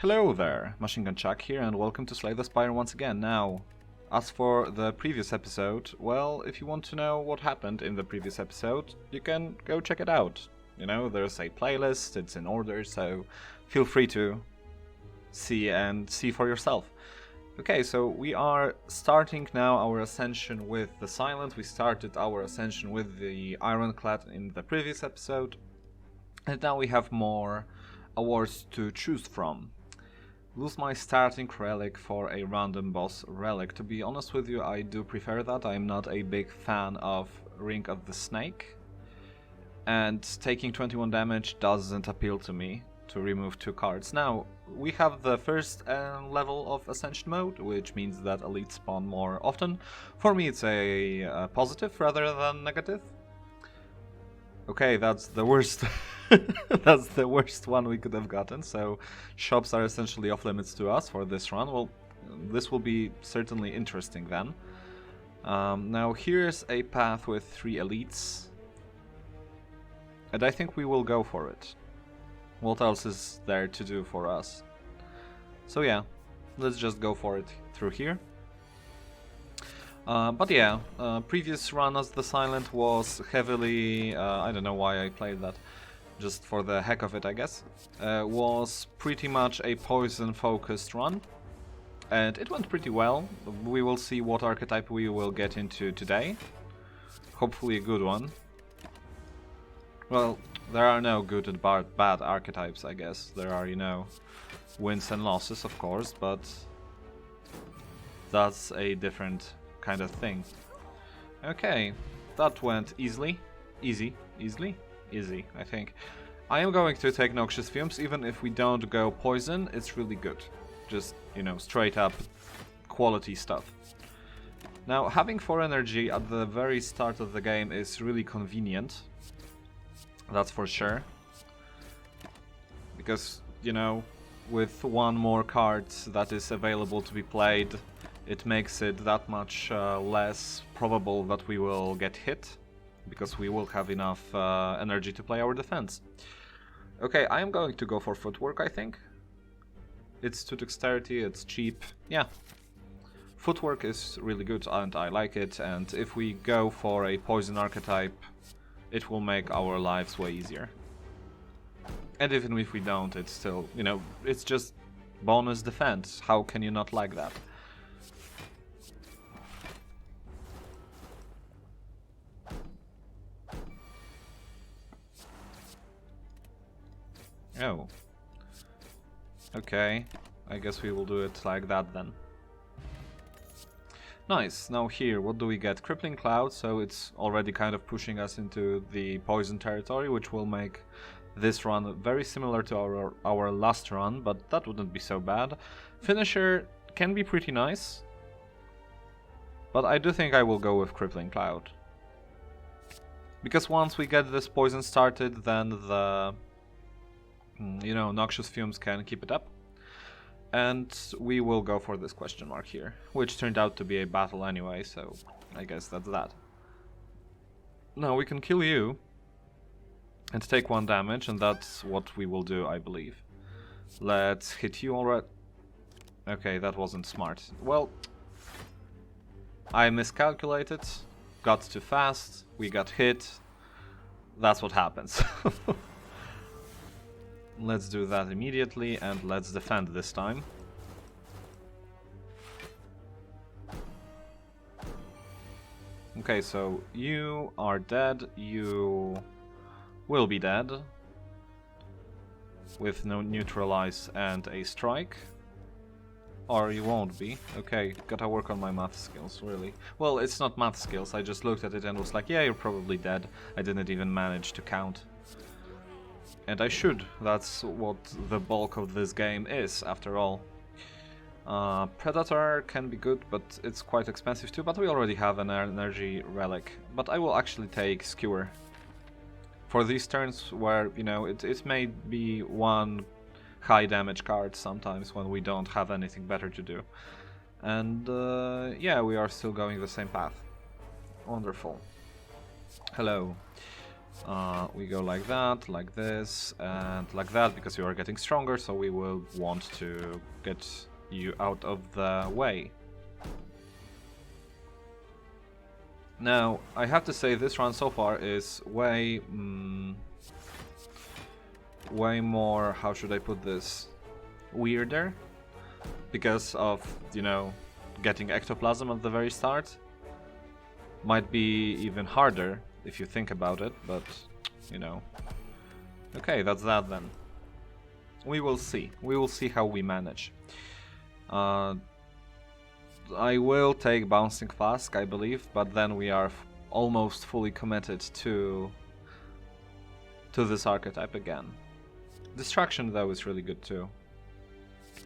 Hello there, Machine Gun Chuck here, and welcome to Slay the Spire once again. Now, as for the previous episode, well, if you want to know what happened in the previous episode, you can go check it out. You know, there's a playlist, it's in order, so feel free to see for yourself. Okay, so we are starting now our ascension with the Silent. We started our ascension with the Ironclad in the previous episode, and now we have more awards to choose from. Lose my starting relic for a random boss relic. To be honest with you, I do prefer that. I'm not a big fan of Ring of the Snake, and taking 21 damage doesn't appeal to me to remove 2 cards. Now, we have the first level of Ascension mode, which means that elites spawn more often. For me, it's a positive rather than negative. Okay, that's the worst. That's the worst one we could have gotten. So shops are essentially off limits to us for this run. Well, this will be certainly interesting then. Now here's a path with 3 elites, and I think we will go for it. What else is there to do for us? So yeah, let's just go for it through here. But yeah, previous run as the Silent was heavily, I don't know why I played that, just for the heck of it I guess, was pretty much a poison focused run, and it went pretty well. We will see what archetype we will get into today, hopefully a good one. Well, there are no good and bad archetypes, I guess. There are, you know, wins and losses of course, but that's a different kind of thing. Okay, that went easily, easy, I think. I am going to take Noxious Fumes. Even if we don't go poison, it's really good. Just, you know, straight up quality stuff. Now, having 4 energy at the very start of the game is really convenient. That's for sure. Because, you know, with 1 more card that is available to be played, it makes it that much less probable that we will get hit, because we will have enough energy to play our defense. Okay, I am going to go for Footwork, I think. It's 2 dexterity, it's cheap. Yeah, Footwork is really good and I like it, and if we go for a poison archetype, it will make our lives way easier. And even if we don't, it's still, you know, it's just bonus defense. How can you not like that? Oh. Okay, I guess we will do it like that then. Nice, now here, what do we get? Crippling Cloud, so it's already kind of pushing us into the poison territory, which will make this run very similar to our last run, but that wouldn't be so bad. Finisher can be pretty nice, but I do think I will go with Crippling Cloud. Because once we get this poison started, then the, you know, Noxious Fumes can keep it up. And we will go for this question mark here, which turned out to be a battle anyway, so I guess that's that. Now we can kill you and take 1 damage, and that's what we will do, I believe. Let's hit you already. Okay, that wasn't smart. Well, I miscalculated, got too fast, we got hit. That's what happens. Let's do that immediately, and let's defend this time. Okay, so you are dead, you will be dead. With no neutralize and a strike. Or you won't be. Okay, gotta work on my math skills, really. Well, it's not math skills, I just looked at it and was like, yeah, you're probably dead. I didn't even manage to count. And I should, that's what the bulk of this game is, after all. Predator can be good, but it's quite expensive too, but we already have an energy relic. But I will actually take Skewer. For these turns where, you know, it may be 1 high damage card sometimes when we don't have anything better to do. And yeah, we are still going the same path. Wonderful. Hello. We go like that, like this, and like that, because you are getting stronger, so we will want to get you out of the way. Now, I have to say this run so far is way more, how should I put this, weirder, because of, you know, getting ectoplasm at the very start. Might be even harder if you think about it, but, you know. Okay, that's that then. We will see. We will see how we manage. I will take Bouncing Flask, I believe, but then we are almost fully committed to this archetype again. Distraction, though, is really good too.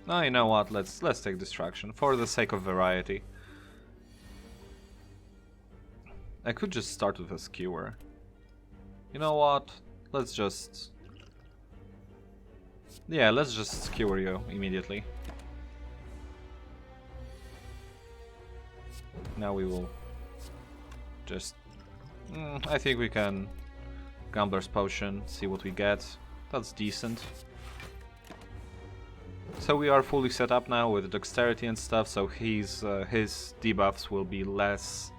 Oh, you know what? Let's take Distraction for the sake of variety. I could just start with a Skewer. You know what? Let's just... yeah, let's just Skewer you immediately. Now we will just... I think we can Gambler's Potion, see what we get. That's decent. So we are fully set up now with Dexterity and stuff, so his debuffs will be less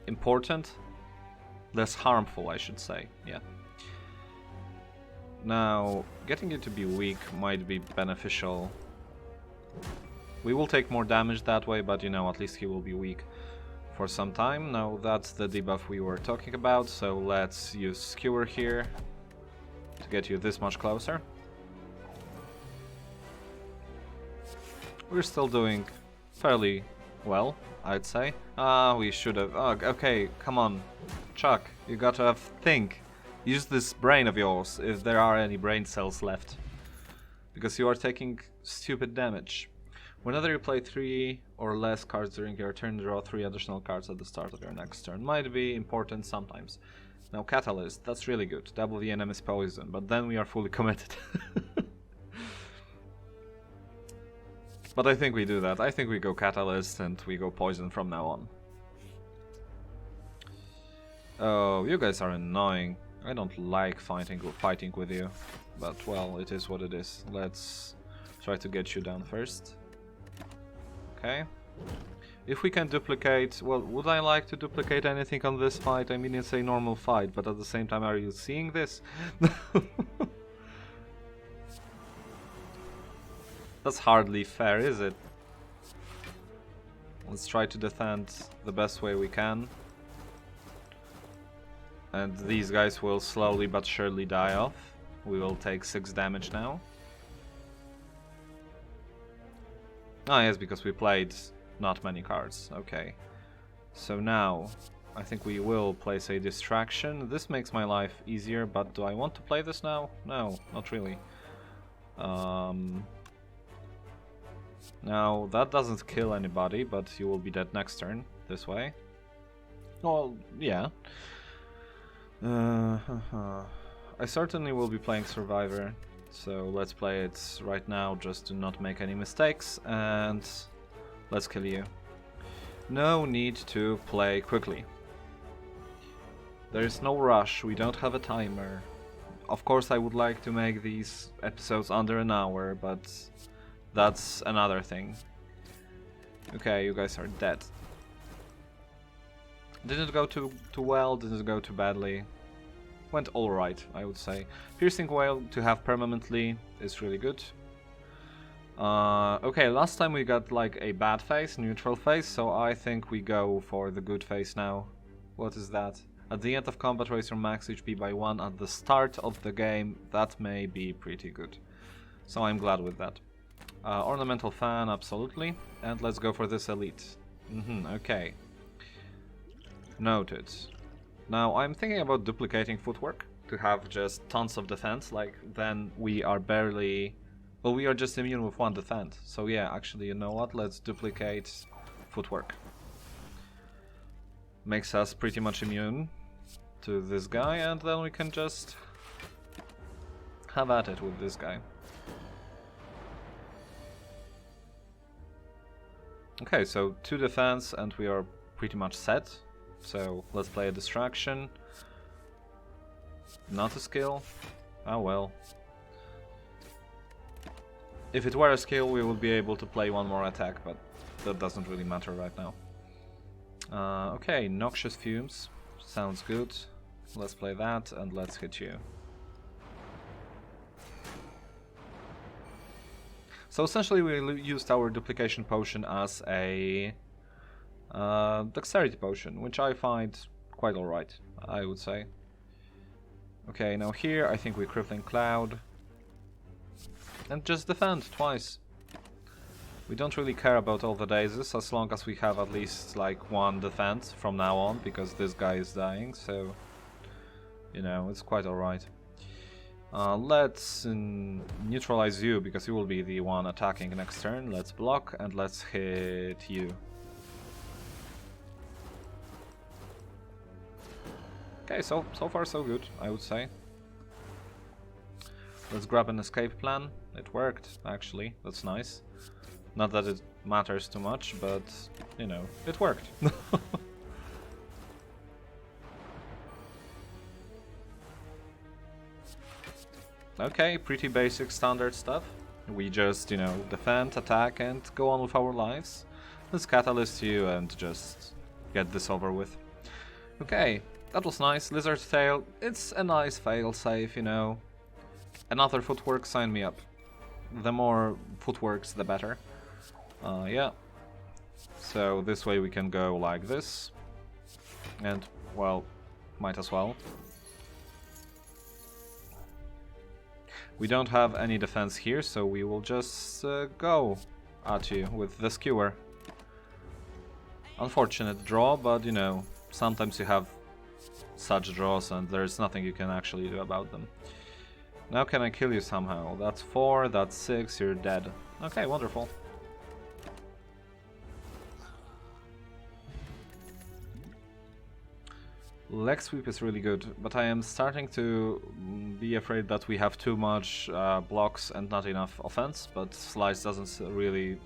important, less harmful, I should say. Yeah. Now, getting it to be weak might be beneficial. We will take more damage that way, but you know, at least he will be weak for some time. Now, that's the debuff we were talking about, so let's use Skewer here to get you this much closer. We're still doing fairly well, I'd say. We should have... oh, okay, come on. Chuck, you gotta have think. Use this brain of yours, if there are any brain cells left. Because you are taking stupid damage. Whenever you play 3 or less cards during your turn, draw 3 additional cards at the start of your next turn. Might be important sometimes. Now, Catalyst, that's really good. Double the enemy's poison, but then we are fully committed. But I think we do that. I think we go Catalyst and we go Poison from now on. Oh, you guys are annoying. I don't like fighting with you. But, well, it is what it is. Let's try to get you down first. Okay. If we can duplicate... well, would I like to duplicate anything on this fight? I mean, it's a normal fight, but at the same time, are you seeing this? That's hardly fair, is it? Let's try to defend the best way we can. And these guys will slowly but surely die off. We will take 6 damage now. Ah, yes, because we played not many cards. Okay. So now, I think we will place a distraction. This makes my life easier, but do I want to play this now? No, not really. Now, that doesn't kill anybody, but you will be dead next turn, this way. Well, yeah. I certainly will be playing Survivor, so let's play it right now just to not make any mistakes, and let's kill you. No need to play quickly. There is no rush, we don't have a timer. Of course I would like to make these episodes under an hour, but that's another thing. Okay, you guys are dead. Didn't go too well, didn't go too badly. Went alright, I would say. Piercing Whale to have permanently is really good. Okay, last time we got like a bad phase, neutral phase, so I think we go for the good phase now. What is that? At the end of combat, raise your max HP by 1 at the start of the game. That may be pretty good. So I'm glad with that. Ornamental Fan, absolutely. And let's go for this elite. Okay. Noted. Now I'm thinking about duplicating footwork to have just tons of defense, like then we are barely... well, we are just immune with 1 defense. So yeah, actually, you know what? Let's duplicate footwork. Makes us pretty much immune to this guy, and then we can just have at it with this guy. Okay, so 2 defense and we are pretty much set. So let's play a distraction. Not a skill. Oh well. If it were a skill, we would be able to play one more attack, but that doesn't really matter right now. Okay, noxious fumes. Sounds good. Let's play that and let's hit you. So essentially we used our duplication potion as a dexterity potion, which I find quite alright, I would say. Okay, now here I think we Crippling Cloud. And just defend twice. We don't really care about all the dazes as long as we have at least like one defense from now on, because this guy is dying, so you know, it's quite alright. Let's neutralize you, because you will be the one attacking next turn. Let's block and let's hit you. Okay, so far so good, I would say. Let's grab an escape plan. It worked, actually. That's nice. Not that it matters too much, but, you know, it worked. Okay, pretty basic standard stuff. We just, you know, defend, attack, and go on with our lives. Let's catalyst you and just get this over with. Okay, that was nice. Lizard's Tail, it's a nice failsafe, you know. Another footwork, sign me up. The more footworks, the better. Yeah. So this way we can go like this. And, well, might as well. We don't have any defense here, so we will just go at you with the skewer. Unfortunate draw, but you know, sometimes you have such draws and there's nothing you can actually do about them. Now can I kill you somehow? That's 4, that's 6, you're dead. Okay, wonderful. Leg sweep is really good, but I am starting to be afraid that we have too much blocks and not enough offense, but slice doesn't really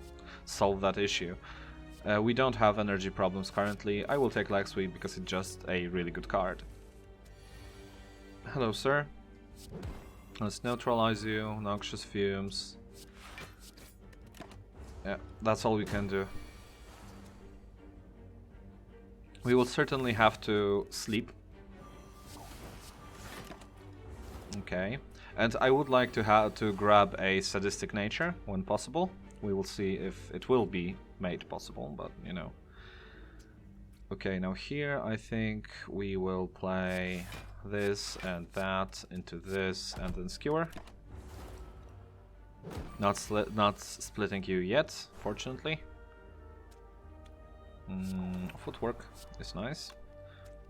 solve that issue. We don't have energy problems currently. I will take leg sweep because it's just a really good card. Hello, sir. Let's neutralize you, noxious fumes. Yeah, that's all we can do. We will certainly have to sleep. Okay, and I would like to grab a sadistic nature when possible. We will see if it will be made possible, but you know. Okay, now here I think we will play this and that into this and then skewer. Not splitting you yet, fortunately. Footwork is nice.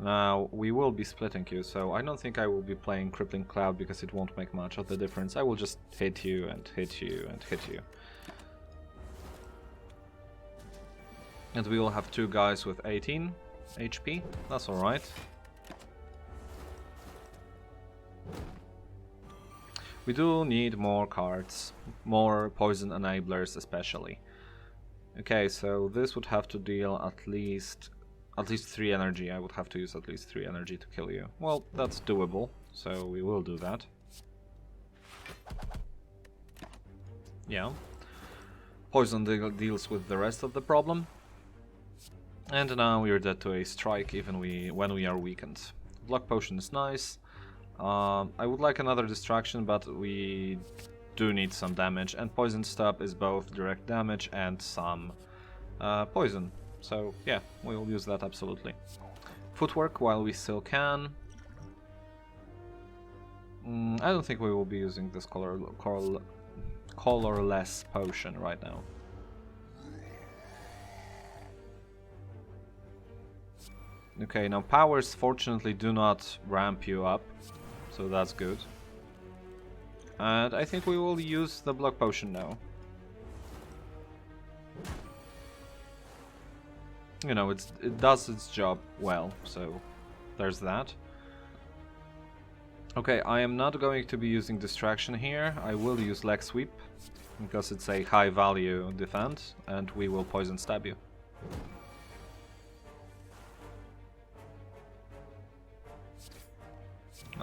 Now we will be splitting you, so I don't think I will be playing Crippling Cloud because it won't make much of the difference. I will just hit you and hit you and hit you. And we will have two guys with 18 HP. That's alright. We do need more cards, more poison enablers especially. Okay, so this would have to deal at least 3 energy. I would have to use at least 3 energy to kill you. Well, that's doable, so we will do that. Yeah. Poison deals with the rest of the problem. And now we are dead to a strike even when we are weakened. Block potion is nice. I would like another distraction, but we do need some damage, and poison stab is both direct damage and some poison. So yeah, we will use that absolutely. Footwork while we still can. I don't think we will be using this colorless potion right now. Okay, now powers fortunately do not ramp you up, so that's good. And I think we will use the block potion now. You know, it does its job well, so there's that. Okay, I am not going to be using distraction here. I will use leg sweep because it's a high value defense, and we will poison stab you.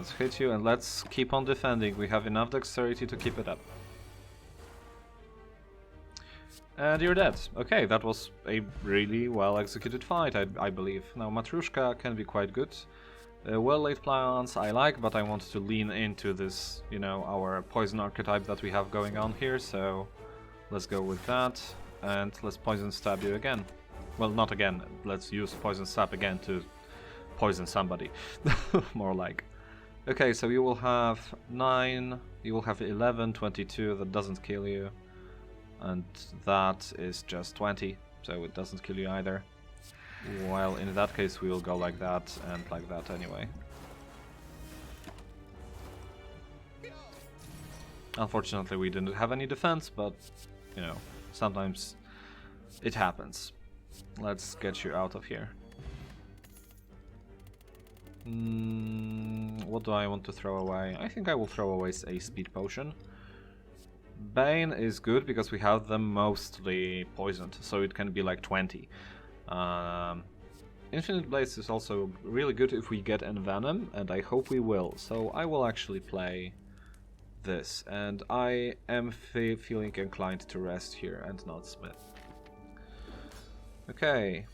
Let's hit you and let's keep on defending. We have enough dexterity to keep it up. And you're dead. Okay, that was a really well executed fight, I believe. Now Matrushka can be quite good. Well laid plans I like, but I want to lean into this, you know, our poison archetype that we have going on here, so let's go with that. And let's poison stab you again. Well, not again, let's use poison stab again to poison somebody. More like. Okay, so you will have 9, you will have 11, 22, that doesn't kill you. And that is just 20, so it doesn't kill you either. Well, in that case we will go like that and like that anyway. Unfortunately we didn't have any defense, but, you know, sometimes it happens. Let's get you out of here. What do I want to throw away? I think I will throw away a speed potion. Bane is good because we have them mostly poisoned, so it can be like 20. Infinite Blades is also really good if we get Envenom, and I hope we will. So I will actually play this, and I am feeling inclined to rest here and not Smith. Okay.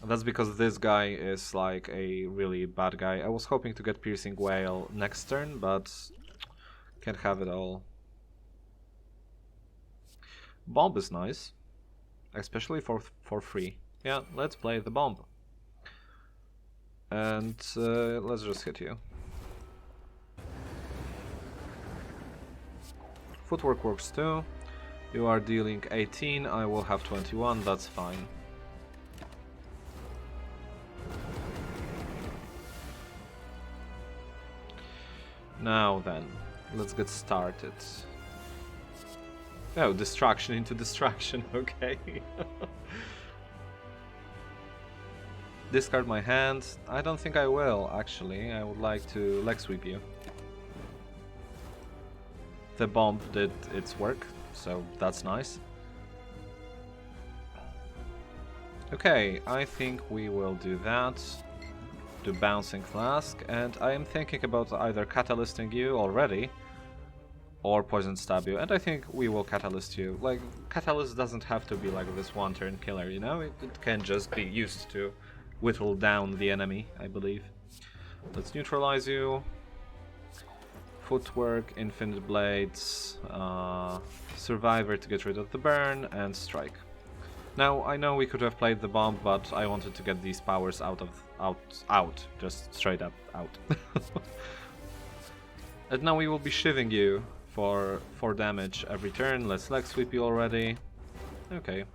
That's because this guy is like a really bad guy. I was hoping to get Piercing Whale next turn, but can't have it all. Bomb is nice, especially for free. Yeah, let's play the bomb. And let's just hit you. Footwork works too. You are dealing 18, I will have 21, that's fine. Now then, let's get started. Oh, distraction into distraction, okay. Discard my hand. I don't think I will, actually. I would like to leg sweep you. The bomb did its work, so that's nice. Okay, I think we will do that. Do Bouncing Flask, and I am thinking about either Catalysting you already, or Poison Stab you, and I think we will Catalyst you. Like, Catalyst doesn't have to be like this one-turn killer, you know? It can just be used to whittle down the enemy, I believe. Let's neutralize you. Footwork, Infinite Blades, Survivor to get rid of the burn, and Strike. Now, I know we could have played the bomb, but I wanted to get these powers out, just straight up out. And now we will be shivving you for 4 damage every turn. Let's leg sweep you already. Okay.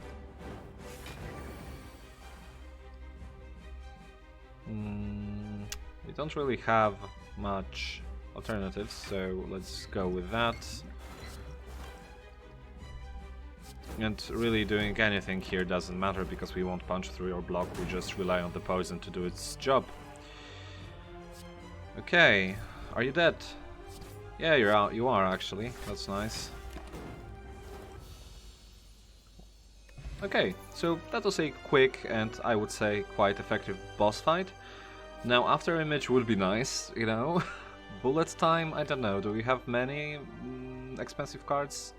We don't really have much alternatives, so let's go with that. And really doing anything here doesn't matter because we won't punch through your block, we just rely on the poison to do its job. Okay, are you dead? Yeah, you're out. You are actually. That's nice. Okay, so that was a quick and I would say quite effective boss fight. Now After Image would be nice, you know. Bullet time, I don't know, do we have many expensive cards?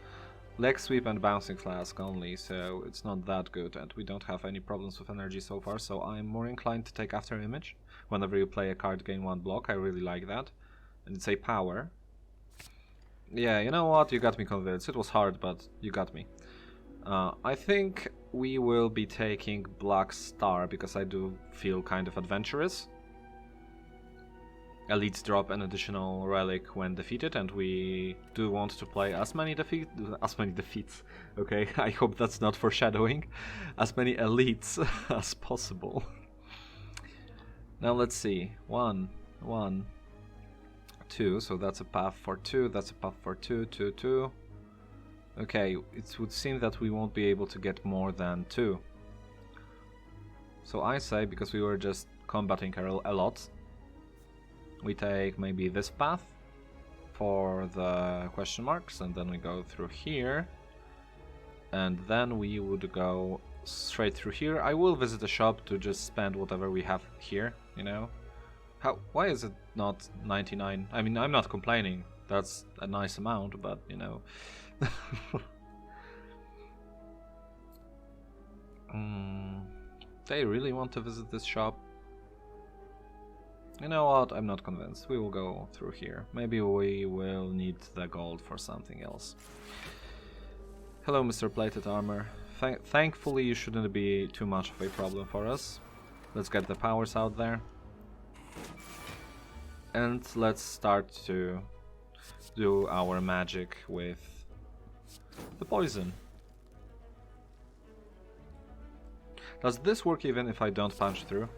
Leg Sweep and Bouncing Flask only, so it's not that good and we don't have any problems with energy so far, so I'm more inclined to take After Image. Whenever you play a card, gain 1 block, I really like that. And it's a power. Yeah, you know what, you got me convinced. It was hard, but you got me. I think we will be taking Black Star because I do feel kind of adventurous. Elites drop an additional relic when defeated, and we do want to play as many defeats. Okay, I hope that's not foreshadowing. As many elites as possible. Now let's see. 1, 1, 2. So that's a path for 2. That's a path for 2, 2, 2. Okay, it would seem that we won't be able to get more than 2. So I say, because we were just combating a lot, we take maybe this path for the question marks, and then we go through here, and then we would go straight through here. I will visit the shop to just spend whatever we have here, you know. Why is it not 99? I mean, I'm not complaining. That's a nice amount, but you know. They really want to visit this shop? You know what? I'm not convinced. We will go through here. Maybe we will need the gold for something else. Hello, Mr. Plated Armor. Thankfully, you shouldn't be too much of a problem for us. Let's get the powers out there. And let's start to do our magic with the poison. Does this work even if I don't punch through?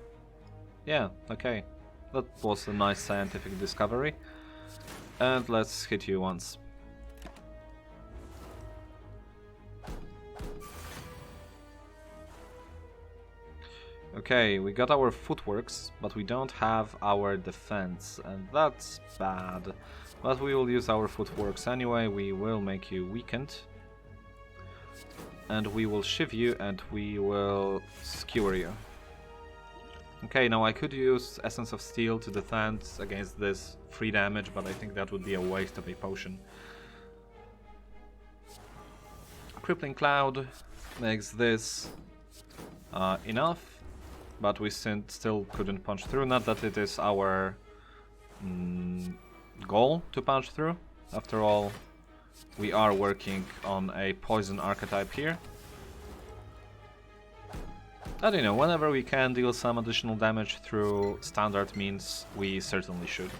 Yeah, okay. That was a nice scientific discovery. And let's hit you once. Okay, we got our footworks, but we don't have our defense, and that's bad. But we will use our footworks anyway. We will make you weakened. And we will shiv you, and we will skewer you. Okay, now I could use Essence of Steel to defend against this free damage, but I think that would be a waste of a potion. Crippling Cloud makes this enough, but we still couldn't punch through. Not that it is our goal to punch through. After all, we are working on a poison archetype here. But you know, whenever we can deal some additional damage through standard means, we certainly should.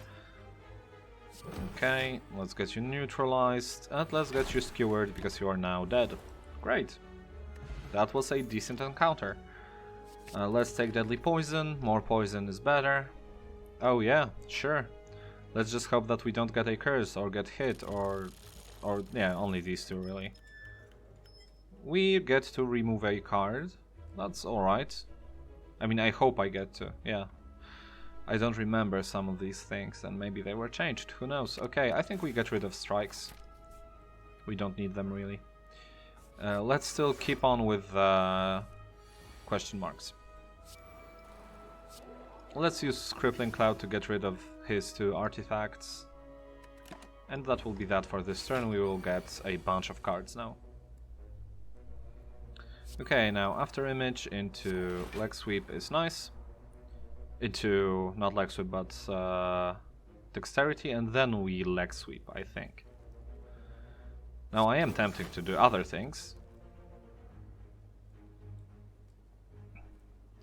Okay, let's get you neutralized, and let's get you skewered because you are now dead. Great. That was a decent encounter. Let's take Deadly Poison. More poison is better. Oh yeah, sure. Let's just hope that we don't get a curse or get hit or yeah, only these two really. We get to remove a card. That's alright. I mean, I hope I get to, yeah. I don't remember some of these things, and maybe they were changed, who knows. Okay, I think we get rid of strikes. We don't need them really. Let's still keep on with question marks. Let's use Crippling Cloud to get rid of his two artifacts. And that will be that for this turn. We will get a bunch of cards now. Okay, now After Image into Leg Sweep is nice. Into, not Leg Sweep, but Dexterity, and then we Leg Sweep, I think. Now I am tempted to do other things.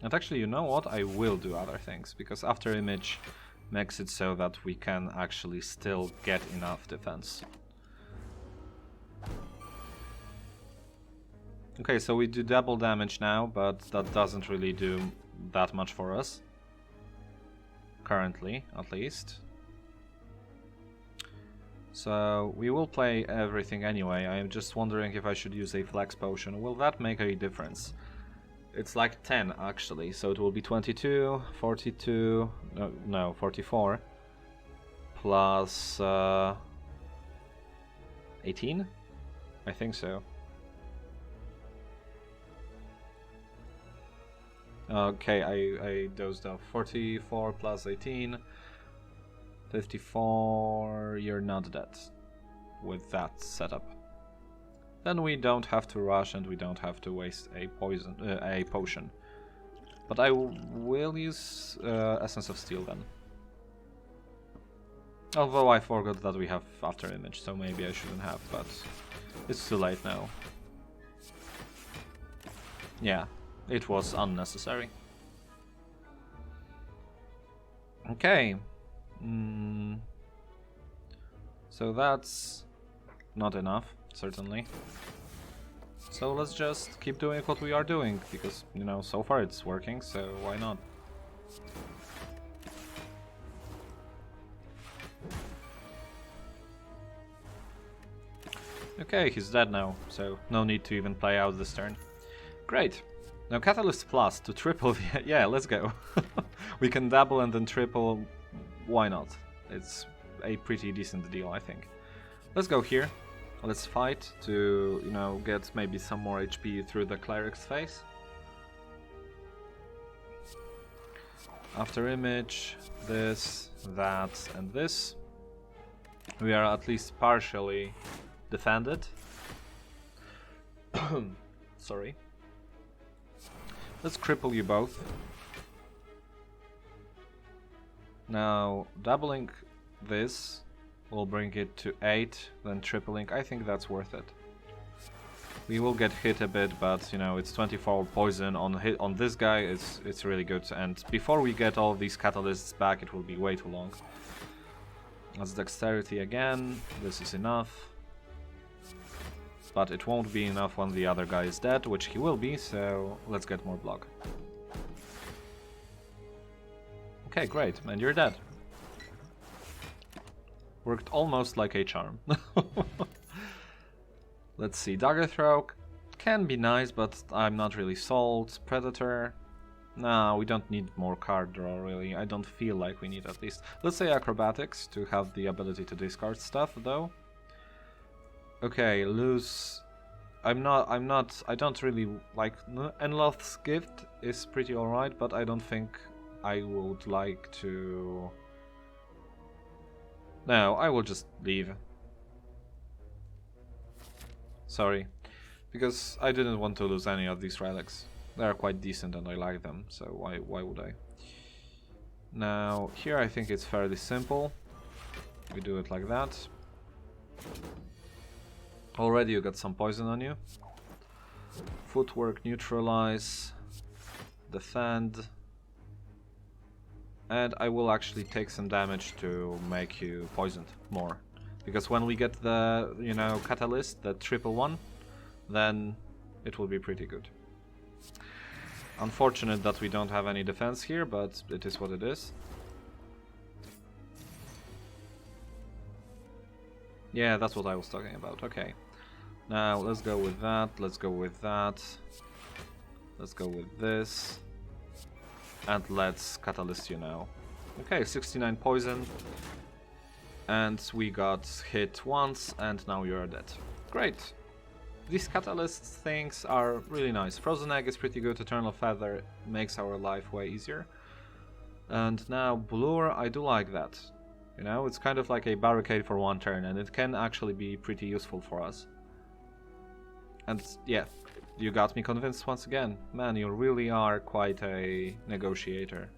And actually, you know what? I will do other things, because After Image makes it so that we can actually still get enough defense. Okay, so we do double damage now, but that doesn't really do that much for us. Currently, at least. So we will play everything anyway. I am just wondering if I should use a Flex Potion. Will that make a difference? It's like 10 actually, so it will be 22, 42, no 44, plus 18? I think so. Okay, I dozed off. 44 plus 18, 54, you're not dead with that setup. Then we don't have to rush and we don't have to waste a potion. But I will use Essence of Steel then. Although I forgot that we have After Image, so maybe I shouldn't have, but it's too late now. Yeah, it was unnecessary. Okay. So that's not enough, certainly. So let's just keep doing what we are doing, because, you know, so far it's working, so why not? Okay, he's dead now, so no need to even play out this turn. Great. Now Catalyst Plus to triple the... yeah, let's go. We can double and then triple. Why not? It's a pretty decent deal, I think. Let's go here. Let's fight to, you know, get maybe some more HP through the Cleric's face. After image, this, that, and this. We are at least partially defended. Sorry. Let's cripple you both. Now, doubling this will bring it to 8, then tripling. I think that's worth it. We will get hit a bit, but you know, it's 24 poison on this guy. It's really good. And before we get all these catalysts back, it will be way too long. That's dexterity again. This is enough. But it won't be enough when the other guy is dead, which he will be, so let's get more block. Okay, great, and you're dead. Worked almost like a charm. Let's see, Dagger Throw can be nice, but I'm not really sold. Predator, no, we don't need more card draw, really. I don't feel like we need, at least. Let's say Acrobatics to have the ability to discard stuff, though. Okay, lose. I don't really like. Enloth's Gift is pretty alright, but I don't think I would like to. No, I will just leave. Sorry, because I didn't want to lose any of these relics. They are quite decent and I like them, so why would I? Now, here I think it's fairly simple. We do it like that. Already you got some poison on you. Footwork, neutralize, defend. And I will actually take some damage to make you poisoned more. Because when we get the, you know, catalyst, the triple one, then it will be pretty good. Unfortunate that we don't have any defense here, but it is what it is. Yeah, that's what I was talking about. Okay. Now, let's go with that, let's go with that. Let's go with this. And let's catalyst you now. Okay, 69 poison. And we got hit once, and now you're dead. Great. These catalyst things are really nice. Frozen Egg is pretty good, Eternal Feather makes our life way easier. And now Blur, I do like that. You know, it's kind of like a barricade for one turn, and it can actually be pretty useful for us. And yeah, you got me convinced once again. Man, you really are quite a negotiator.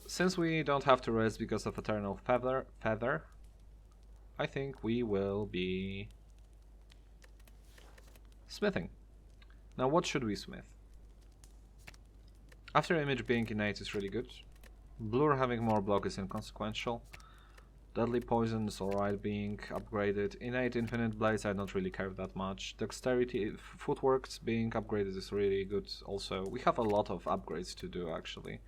Since we don't have to rest because of Eternal Feather, I think we will be smithing. Now what should we smith? After Image being innate is really good. Blur having more block is inconsequential. Deadly Poison is alright being upgraded. Innate Infinite Blades I don't really care that much. Dexterity, Footworks being upgraded is really good also. We have a lot of upgrades to do actually.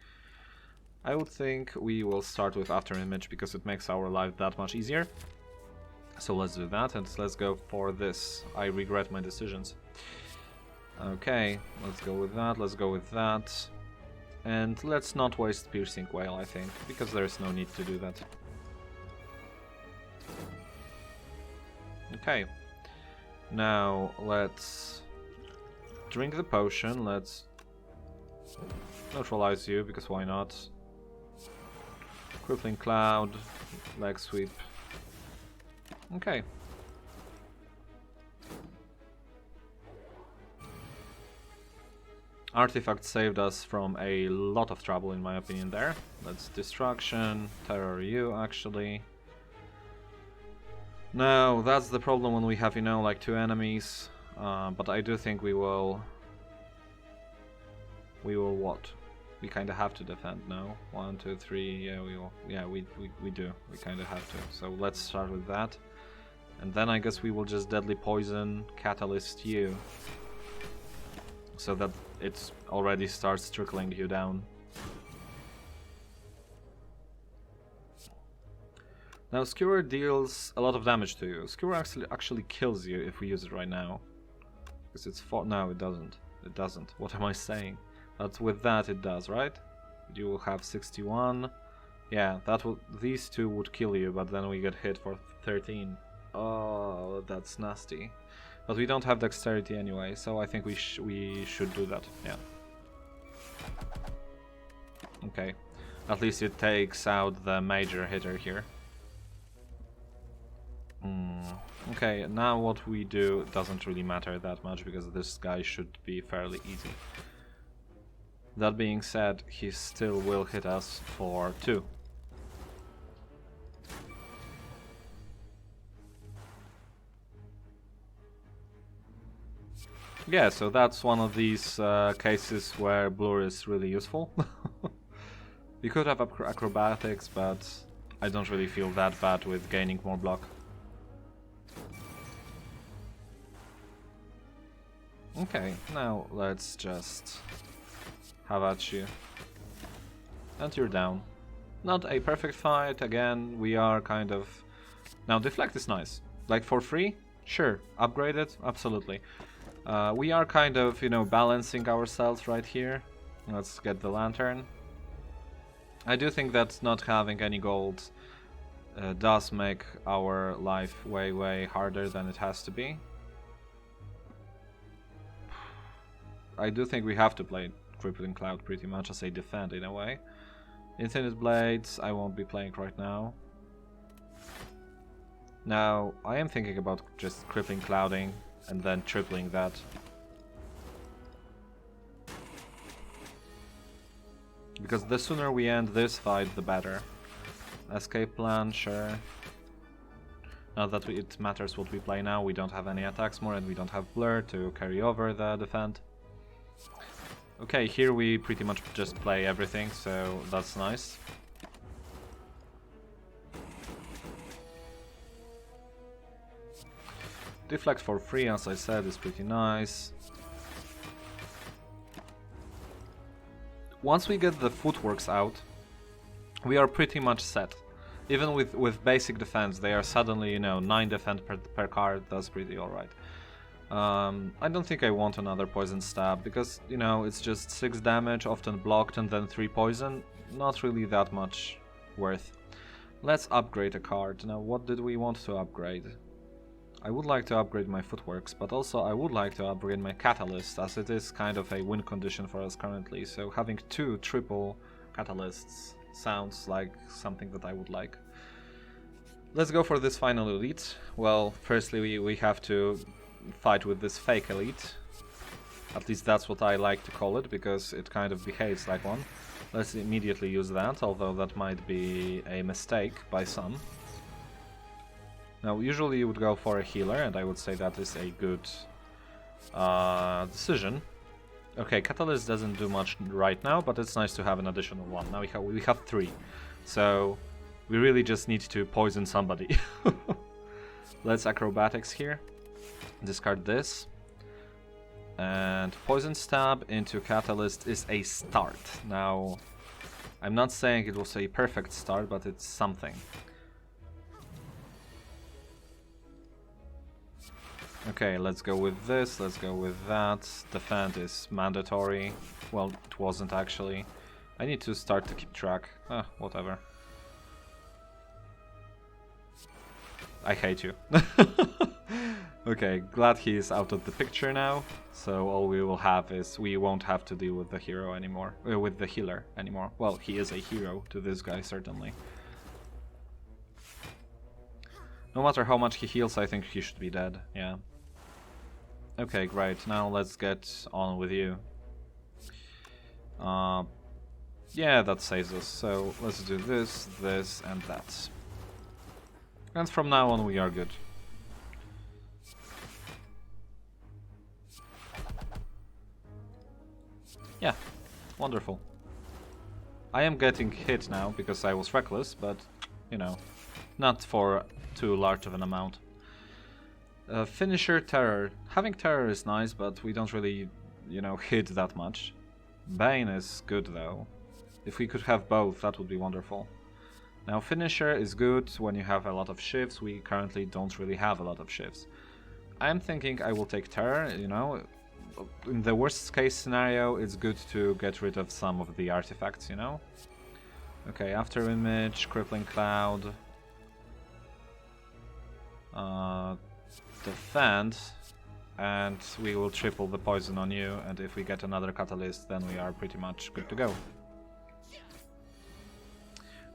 I would think we will start with After Image because it makes our life that much easier. So let's do that and let's go for this. I regret my decisions. Okay, let's go with that, let's go with that. And let's not waste Piercing Wail, I think, because there's no need to do that. Okay, now let's drink the potion, let's neutralize you, because why not? Crippling Cloud, Leg Sweep. Okay. Artifact saved us from a lot of trouble in my opinion there. That's Destruction, Terror you actually. No, that's the problem when we have, you know, like two enemies. But I do think we will what? We kind of have to defend now. 1, 2, 3. Yeah, we will. Yeah, we do. We kind of have to. So let's start with that, and then I guess we will just Deadly Poison Catalyst you, so that it already starts trickling you down. Now Skewer deals a lot of damage to you. Skewer actually kills you if we use it right now. Because it's no, it doesn't. It doesn't. What am I saying? But with that it does, right? You will have 61. Yeah, that will. These two would kill you, but then we get hit for 13. Oh, that's nasty. But we don't have dexterity anyway, so I think we should do that. Yeah. Okay. At least it takes out the major hitter here. Okay, now what we do doesn't really matter that much because this guy should be fairly easy. That being said, he still will hit us for 2. Yeah, so that's one of these cases where blur is really useful. You could have acrobatics, but I don't really feel that bad with gaining more block. Okay, now let's just have at you. And you're down. Not a perfect fight, again, we are kind of... Now, deflect is nice. Like, for free? Sure. Upgrade it? Absolutely. We are kind of, you know, balancing ourselves right here. Let's get the lantern. I do think that not having any gold does make our life way, way harder than it has to be. I do think we have to play Crippling Cloud pretty much as a defend in a way. Infinite Blades, I won't be playing right now. Now, I am thinking about just Crippling Clouding and then tripling that. Because the sooner we end this fight, the better. Escape plan, sure. Not that it matters what we play now, we don't have any attacks more and we don't have blur to carry over the defend. Okay, here we pretty much just play everything, so that's nice. Deflect for free, as I said, is pretty nice. Once we get the footworks out, we are pretty much set. Even with basic defense, they are suddenly, you know, 9 defense per card, that's pretty alright. I don't think I want another poison stab, because, you know, it's just 6 damage, often blocked, and then 3 poison. Not really that much worth. Let's upgrade a card. Now, what did we want to upgrade? I would like to upgrade my footworks, but also I would like to upgrade my catalyst, as it is kind of a win condition for us currently, so having 2 triple catalysts sounds like something that I would like. Let's go for this final elite. Well, firstly we have to fight with this fake elite. At least that's what I like to call it, because it kind of behaves like one. Let's immediately use that, although that might be a mistake by some. Now, usually you would go for a healer, and I would say that is a good decision. Okay, Catalyst doesn't do much right now, but it's nice to have an additional one. Now we have 3, so we really just need to poison somebody. Let's acrobatics here. Discard this. And Poison Stab into Catalyst is a start. Now, I'm not saying it was a perfect start, but it's something. Okay, let's go with this, let's go with that. Defend is mandatory. Well, it wasn't actually. I need to start to keep track. Whatever. I hate you. Okay, glad he is out of the picture now. So all we will have is we won't have to deal with the hero anymore. With the healer anymore. Well, he is a hero to this guy, certainly. No matter how much he heals, I think he should be dead, yeah. Okay, great. Now let's get on with you. Yeah, that saves us. So let's do this, this, and that. And from now on we are good. Yeah, wonderful. I am getting hit now because I was reckless, but, you know, not for too large of an amount. Finisher, Terror. Having Terror is nice, but we don't really, you know, hit that much. Bane is good though. If we could have both, that would be wonderful. Now, Finisher is good when you have a lot of shifts. We currently don't really have a lot of shifts. I'm thinking I will take Terror, you know. In the worst case scenario, it's good to get rid of some of the artifacts, you know. Okay, After Image, Crippling Cloud. Defend, and we will triple the poison on you, and if we get another catalyst, then we are pretty much good to go.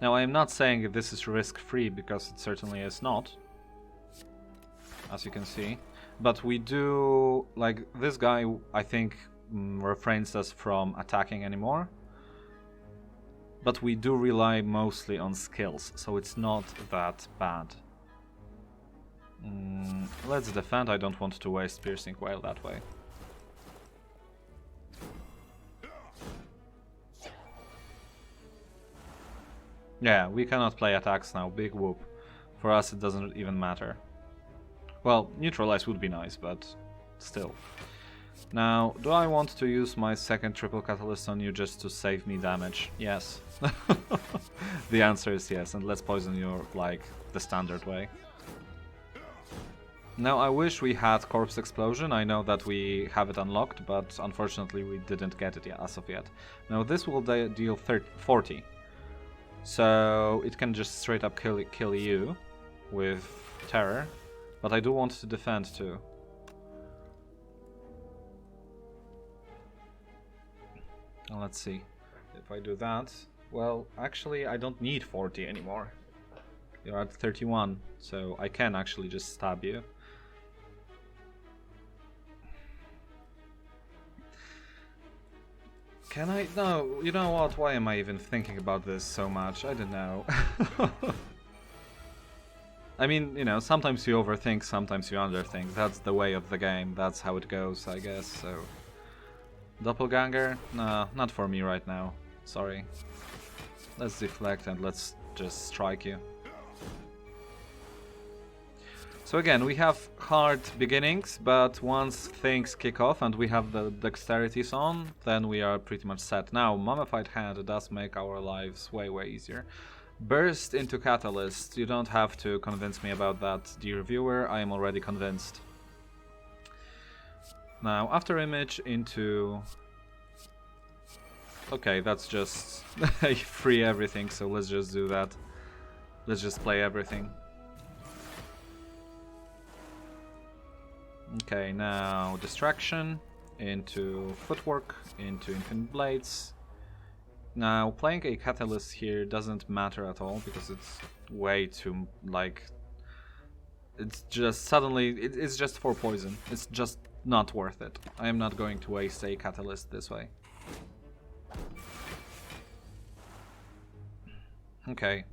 Now, I am not saying if this is risk-free, because it certainly is not, as you can see. But we do, like, this guy, I think, refrains us from attacking anymore. But we do rely mostly on skills, so it's not that bad. Let's defend, I don't want to waste Piercing Whale that way. Yeah, we cannot play attacks now, big whoop. For us it doesn't even matter. Well, neutralize would be nice, but still. Now, do I want to use my second triple catalyst on you just to save me damage? Yes. The answer is yes, and let's poison you like the standard way. Now, I wish we had Corpse Explosion. I know that we have it unlocked, but unfortunately we didn't get it as of yet. Now, this will deal 40. So it can just straight up kill you with terror, but I do want to defend too. Let's see if I do that. Well, actually I don't need 40 anymore. You're at 31, so I can actually just stab you. Can I? No, you know what? Why am I even thinking about this so much? I don't know. I mean, you know, sometimes you overthink, sometimes you underthink. That's the way of the game. That's how it goes, I guess, so... Doppelganger? Nah, not for me right now. Sorry. Let's deflect and let's just strike you. So again, we have hard beginnings, but once things kick off and we have the dexterities on, then we are pretty much set. Now, Mummified Hand does make our lives way easier. Burst into Catalyst, you don't have to convince me about that, dear viewer, I am already convinced. Now, After Image into... Okay, that's just free everything, so let's just do that. Let's just play everything. Okay, now Distraction into Footwork, into Infinite Blades. Now, playing a Catalyst here doesn't matter at all, because it's way too, like... It's just suddenly... It's just for poison. It's just not worth it. I am not going to waste a Catalyst this way. Okay.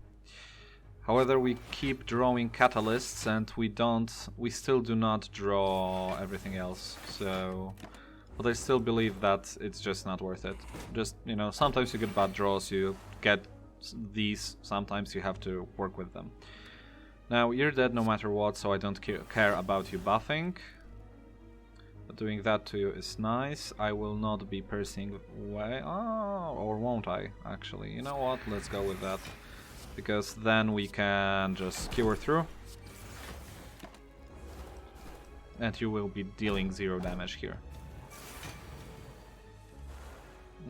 However, we keep drawing catalysts and we still do not draw everything else, so... But I still believe that it's just not worth it. Just, you know, sometimes you get bad draws, you get these, sometimes you have to work with them. Now, you're dead no matter what, so I don't care about you buffing. But doing that to you is nice. I will not be piercing away. Oh, or won't I, actually? You know what, let's go with that. Because then we can just skewer through. And you will be dealing 0 damage here.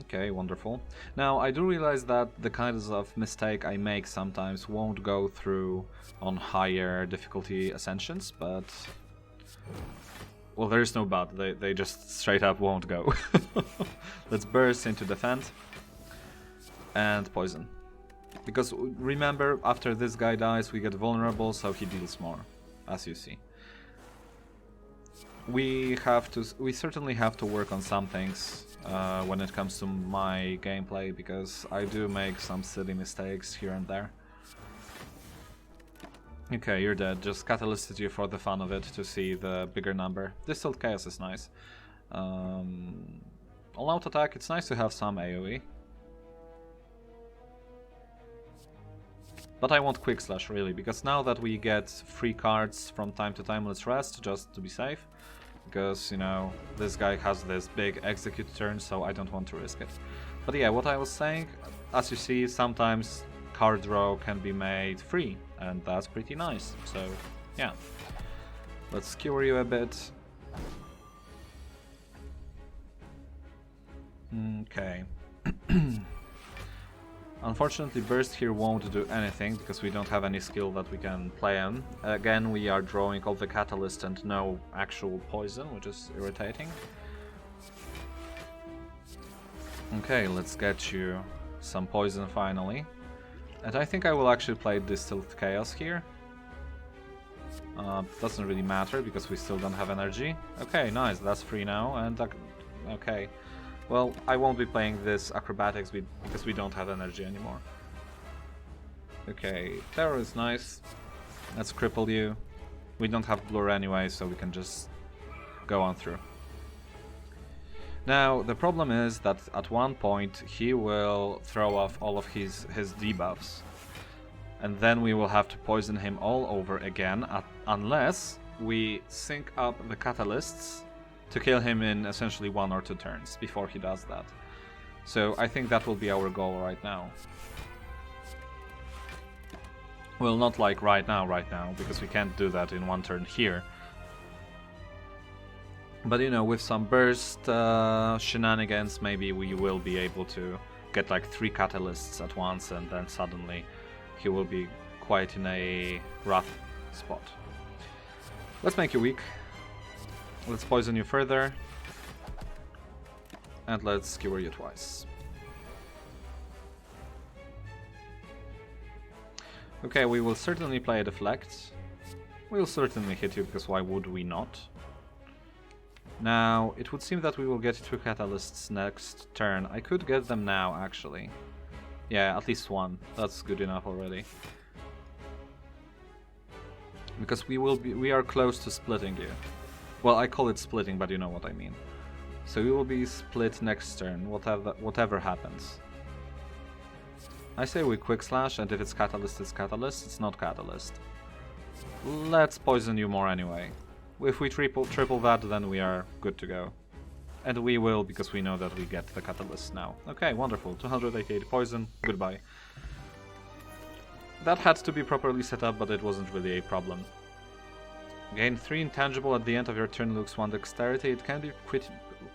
Okay, wonderful. Now, I do realize that the kinds of mistake I make sometimes won't go through on higher difficulty ascensions, but... Well, there is no but, they just straight up won't go. Let's burst into defense. And poison. Because remember, after this guy dies, we get vulnerable, so he deals more, as you see. We certainly have to work on some things when it comes to my gameplay, because I do make some silly mistakes here and there. Okay, you're dead. Just catalysted you for the fun of it to see the bigger number. Distilled Chaos is nice. All-out attack, it's nice to have some AoE. But I want Quick Slash, really, because now that we get free cards from time to time, let's rest, just to be safe. Because, you know, this guy has this big execute turn, so I don't want to risk it. But yeah, what I was saying, as you see, sometimes card draw can be made free, and that's pretty nice, so yeah. Let's skewer you a bit. Okay. Unfortunately, Burst here won't do anything, because we don't have any skill that we can play on. Again, we are drawing all the catalyst and no actual poison, which is irritating. Okay, let's get you some poison finally. And I think I will actually play Distilled Chaos here. Doesn't really matter because we still don't have energy. Okay, nice, that's free now. And okay, well, I won't be playing this Acrobatics because we don't have energy anymore. Okay, Terror is nice. Let's cripple you. We don't have Blur anyway, so we can just go on through. Now, the problem is that at one point he will throw off all of his debuffs. And then we will have to poison him all over again, unless we sync up the catalysts to kill him in essentially 1 or 2 turns before he does that. So I think that will be our goal right now. Well, not like right now, because we can't do that in 1 turn here. But you know, with some burst shenanigans, maybe we will be able to get like 3 catalysts at once, and then suddenly he will be quite in a rough spot. Let's make you weak. Let's poison you further. And let's skewer you twice. Okay, we will certainly play a deflect. We'll certainly hit you, because why would we not? Now, it would seem that we will get 2 catalysts next turn. I could get them now, actually. Yeah, at least 1. That's good enough already. Because we are close to splitting you. Well, I call it splitting, but you know what I mean. So we will be split next turn, whatever happens. I say we quick slash, and if it's catalyst, it's catalyst. It's not catalyst. Let's poison you more anyway. If we triple that, then we are good to go. And we will, because we know that we get the catalyst now. Okay, wonderful. 288 poison. Goodbye. That had to be properly set up, but it wasn't really a problem. Gain 3 intangible at the end of your turn, looks 1 dexterity. It can be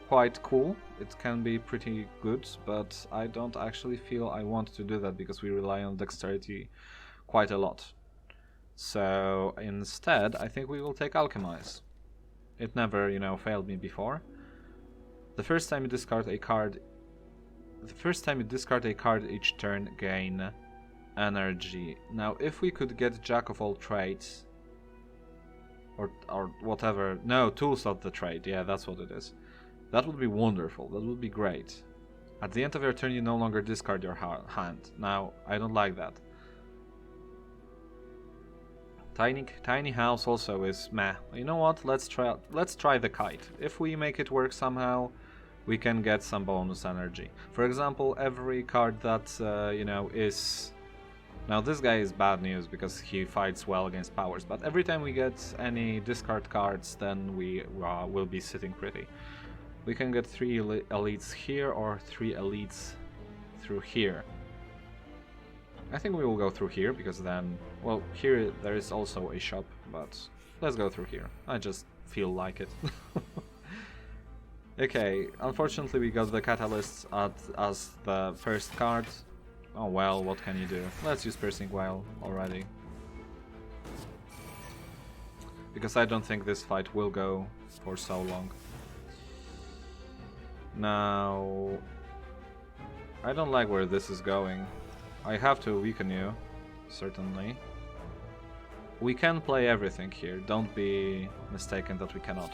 quite cool. It can be pretty good, but I don't actually feel I want to do that because we rely on dexterity quite a lot. So instead, I think we will take Alchemize. It never, you know, failed me before. The first time you discard a card each turn, gain energy. Now, if we could get Jack of all trades, or whatever, no, tools of the trade, yeah, that's what it is. That would be wonderful. That would be great. At the end of your turn, you no longer discard your hand. Now, I don't like that. Tiny house also is meh. You know what? Let's try the kite. If we make it work somehow, we can get some bonus energy. For example, every card that you know is. Now this guy is bad news because he fights well against powers. But every time we get any discard cards, then we will be sitting pretty. We can get 3 elites here or 3 elites through here. I think we will go through here because then, well, here there is also a shop, but let's go through here. I just feel like it. Okay, unfortunately we got the catalysts as the first card. Oh well, what can you do? Let's use Piercing Wail already. Because I don't think this fight will go for so long. Now, I don't like where this is going. I have to weaken you, certainly. We can play everything here, don't be mistaken that we cannot.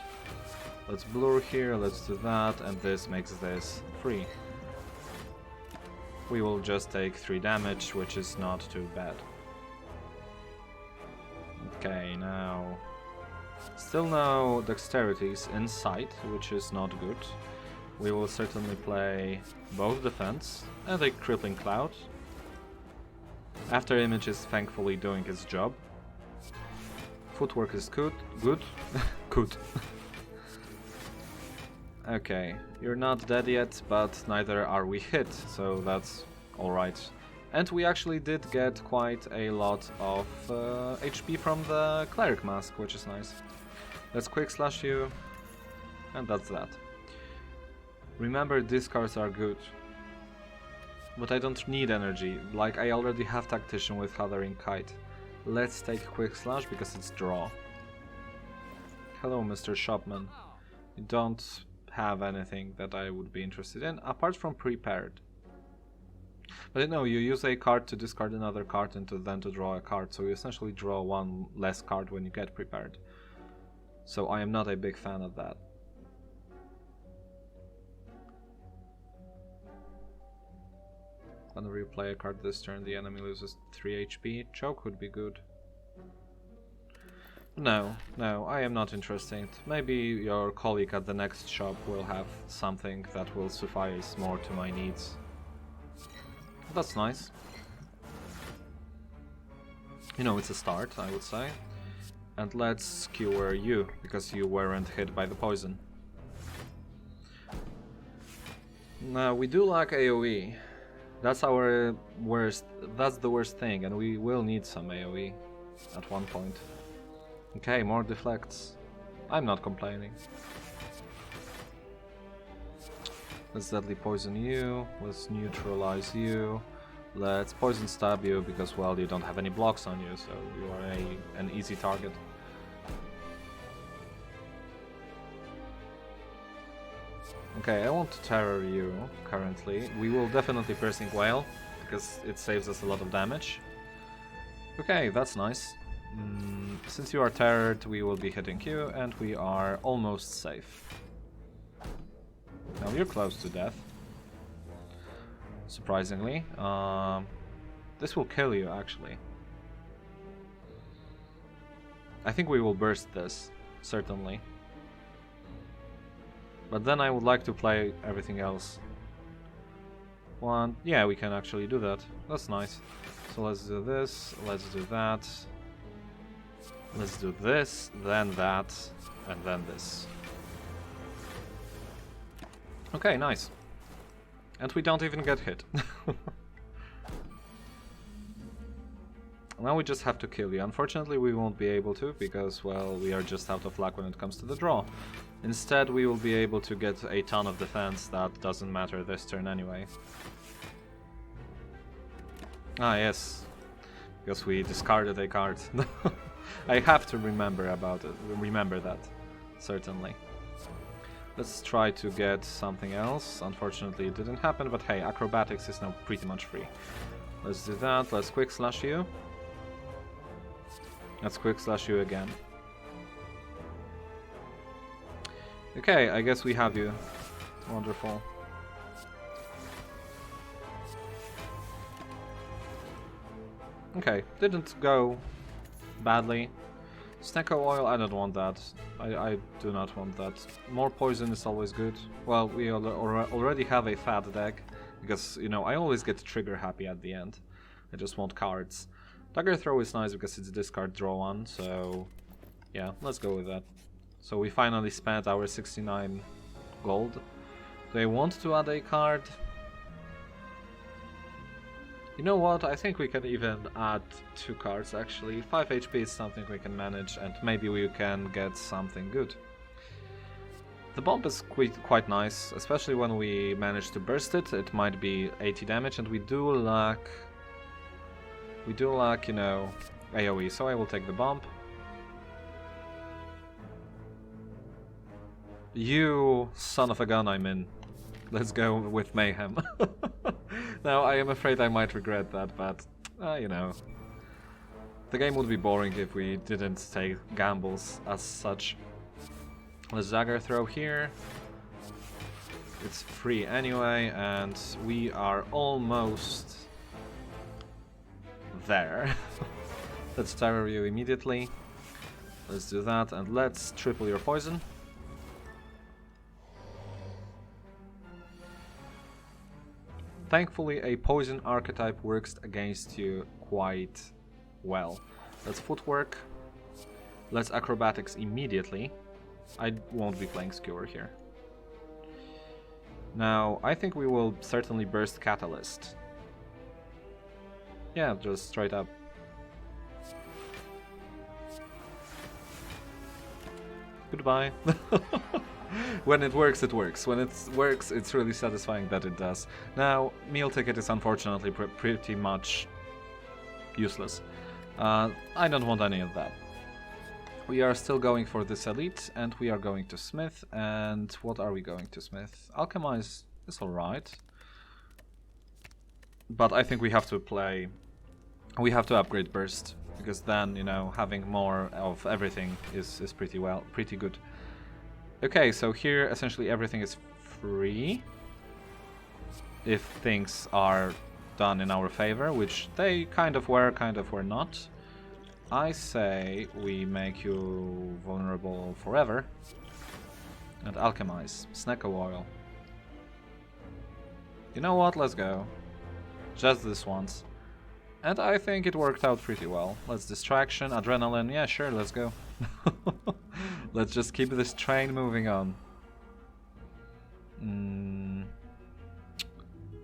Let's blur here, let's do that, and this makes this free. We will just take 3 damage, which is not too bad. Okay, now... Still no dexterities in sight, which is not good. We will certainly play both defense and a crippling cloud. After Image is thankfully doing his job. Footwork is good. Good. Okay, you're not dead yet, but neither are we hit, so that's alright. And we actually did get quite a lot of HP from the Cleric Mask, which is nice. Let's quick slash you, and that's that. Remember, discards are good. But I don't need energy, like I already have Tactician with Hovering Kite. Let's take Quick Slash because it's draw. Hello, Mr. Shopman. You don't have anything that I would be interested in, apart from Prepared. But no, you use a card to discard another card and then to draw a card, so you essentially draw one less card when you get prepared. So I am not a big fan of that. Whenever you play a card this turn, the enemy loses 3 HP. Choke would be good. No, I am not interested. Maybe your colleague at the next shop will have something that will suffice more to my needs. That's nice. You know, it's a start, I would say. And let's skewer you, because you weren't hit by the poison. Now, we do lack AoE. That's our worst, that's the worst thing, and we will need some AoE at one point. Okay, more deflects. I'm not complaining. Let's deadly poison you, let's neutralize you, let's poison stab you because, well, you don't have any blocks on you, so you are an easy target. Okay, I want to terror you currently. We will definitely piercing whale because it saves us a lot of damage. Okay, that's nice. Since you are terrored, we will be hitting you and we are almost safe. Now you're close to death. Surprisingly. This will kill you, actually. I think we will burst this, certainly. But then I would like to play everything else. Yeah, we can actually do that. That's nice. So let's do this, let's do that. Let's do this, then that, and then this. Okay, nice. And we don't even get hit. Now we just have to kill you. Unfortunately, we won't be able to because, well, we are just out of luck when it comes to the draw. Instead, we will be able to get a ton of defense that doesn't matter this turn anyway. Ah, yes. Because we discarded a card. I have to remember that, certainly. Let's try to get something else. Unfortunately, it didn't happen, but hey, acrobatics is now pretty much free. Let's do that. Let's quick slash you. Let's quick slash you again. Okay, I guess we have you. Wonderful. Okay, didn't go badly. Snecko oil, I don't want that. I do not want that. More poison is always good. Well, we already have a fat deck, because, you know, I always get trigger happy at the end. I just want cards. Dagger throw is nice because it's discard draw one, so yeah, let's go with that. So we finally spent our 69 gold. Do I want to add a card? You know what, I think we can even add 2 cards actually. 5 HP is something we can manage and maybe we can get something good. The bomb is quite nice, especially when we manage to burst it. It might be 80 damage and we do lack, you know, AoE, so I will take the bomb. You son of a gun, I'm in. Let's go with Mayhem. Now, I am afraid I might regret that, but, you know. The game would be boring if we didn't take gambles as such. Let's dagger throw here. It's free anyway, and we are almost there. Let's terror you immediately. Let's do that, and let's triple your poison. Thankfully, a poison archetype works against you quite well. Let's footwork. Let's acrobatics immediately. I won't be playing Skewer here. Now, I think we will certainly burst Catalyst. Yeah, just straight up. Goodbye. When it works, it works. When it works, it's really satisfying that it does. Now, meal ticket is unfortunately pretty much useless. I don't want any of that. We are still going for this elite, and we are going to Smith. And what are we going to Smith? Alchemize is alright. But I think we have to play... We have to upgrade Burst, because then, you know, having more of everything is pretty good. Okay, so here essentially everything is free. If things are done in our favor, which they kind of were not. I say we make you vulnerable forever. And alchemize. Snecko oil. You know what? Let's go. Just this once. And I think it worked out pretty well. Let's distraction, adrenaline. Yeah, sure, let's go. Let's just keep this train moving on.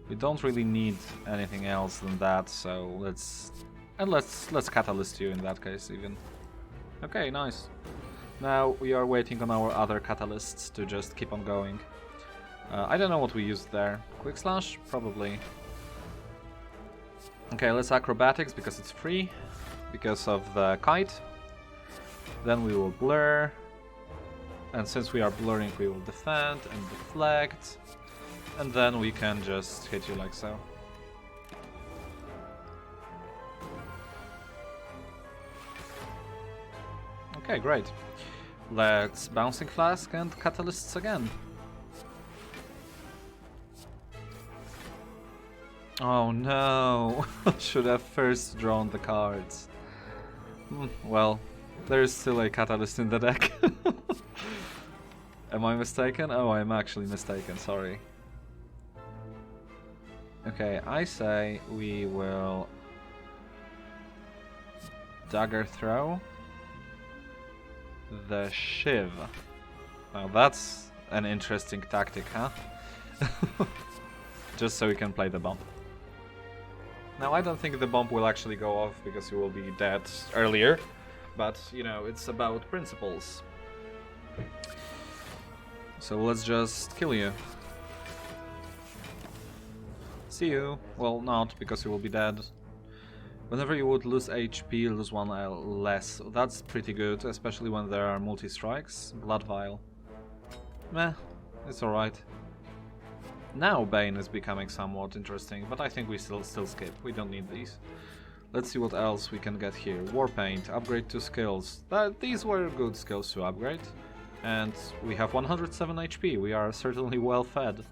We don't really need anything else than that, so let's catalyst you in that case even. Okay, nice. Now we are waiting on our other catalysts to just keep on going. I don't know what we used there. Quick slash? Probably. Okay, let's acrobatics because it's free. Because of the kite. Then we will blur. And since we are blurring, we will defend and deflect. And then we can just hit you like so. Okay, great. Let's Bouncing Flask and Catalysts again. Oh no! Should have first drawn the cards. Well, there is still a Catalyst in the deck. Am I mistaken? Oh, I'm actually mistaken, sorry. Okay, I say we will Dagger Throw the Shiv. Now that's an interesting tactic, huh? Just so we can play the bomb. Now I don't think the bomb will actually go off because you will be dead earlier, but you know, it's about principles. So let's just kill you. See you. Well, not, because you will be dead. Whenever you would lose HP, lose one less. That's pretty good, especially when there are multi-strikes. Blood Vial. Meh, it's alright. Now Bane is becoming somewhat interesting, but I think we still skip. We don't need these. Let's see what else we can get here. Warpaint, upgrade 2 skills. These were good skills to upgrade. And we have 107 HP. We are certainly well fed.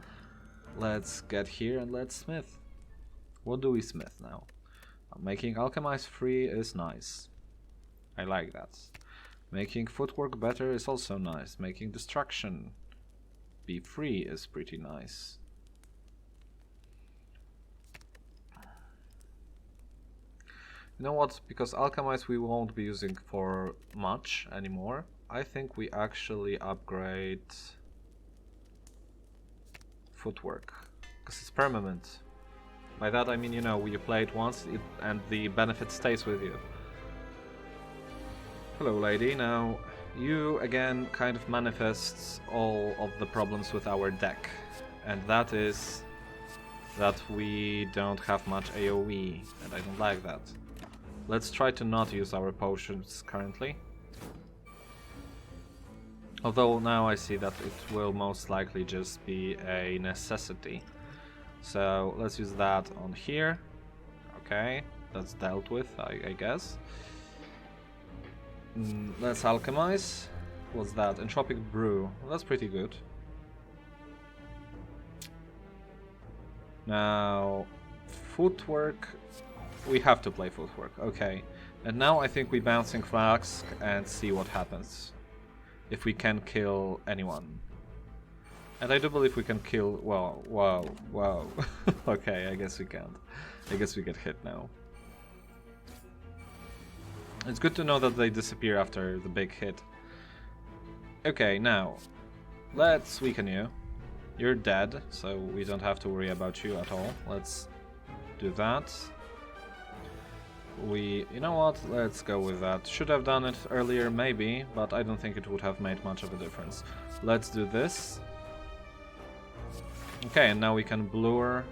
Let's get here and let's smith. What do we smith now? Making alchemize free is nice. I like that. Making footwork better is also nice. Making destruction be free is pretty nice. You know what? Because alchemize we won't be using for much anymore. I think we actually upgrade footwork, because it's permanent. By that I mean, you know, you play it once and the benefit stays with you. Hello lady, now you again kind of manifests all of the problems with our deck, and that is that we don't have much AoE, and I don't like that. Let's try to not use our potions currently. Although now I see that it will most likely just be a necessity. So let's use that on here. Okay, that's dealt with, I guess. Let's alchemize. What's that? Entropic Brew. Well, that's pretty good. Now, footwork. We have to play footwork. Okay. And now I think we Bouncing Flask and see what happens. If we can kill anyone. And I do believe we can kill... Wow. Okay, I guess we can't. I guess we get hit now. It's good to know that they disappear after the big hit. Okay, now, let's weaken you. You're dead, so we don't have to worry about you at all. Let's do that. You know what, let's go with that. Should have done it earlier, maybe, but I don't think it would have made much of a difference. Let's do this. Okay, and now we can blur